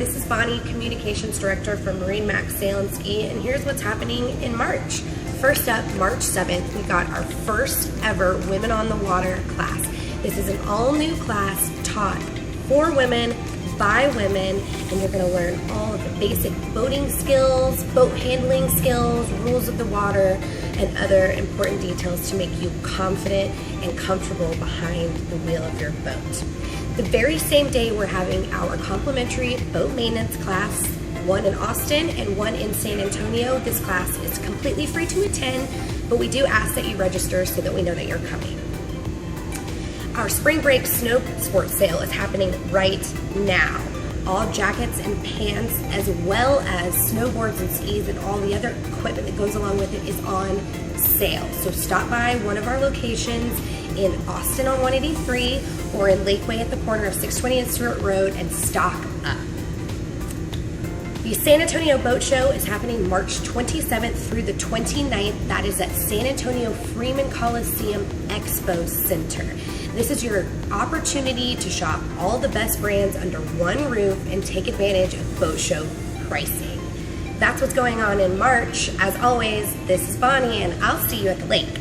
This is Bonnie, Communications Director for MarineMax Sail and Ski, and here's what's happening in March. First up, March 7th, we got our first ever Women on the Water class. This is an all-new class taught for women, by women, and you're going to learn all of the basic boating skills, boat handling skills, rules of the water, and other important details to make you confident and comfortable behind the wheel of your boat. The very same day, we're having our complimentary boat maintenance class, one in Austin and one in San Antonio. This class is completely free to attend, but we do ask that you register so that we know that you're coming. Our spring break snow sports sale is happening right now. All jackets and pants, as well as snowboards and skis and all the other equipment that goes along with it, is on sale. So stop by one of our locations in Austin on 183 or in Lakeway at the corner of 620 and Stewart Road and stock up. The San Antonio Boat Show is happening March 27th through the 29th. That is at San Antonio Freeman Coliseum Expo Center. This is your opportunity to shop all the best brands under one roof and take advantage of boat show pricing. That's what's going on in March. As always, this is Bonnie, and I'll see you at the lake.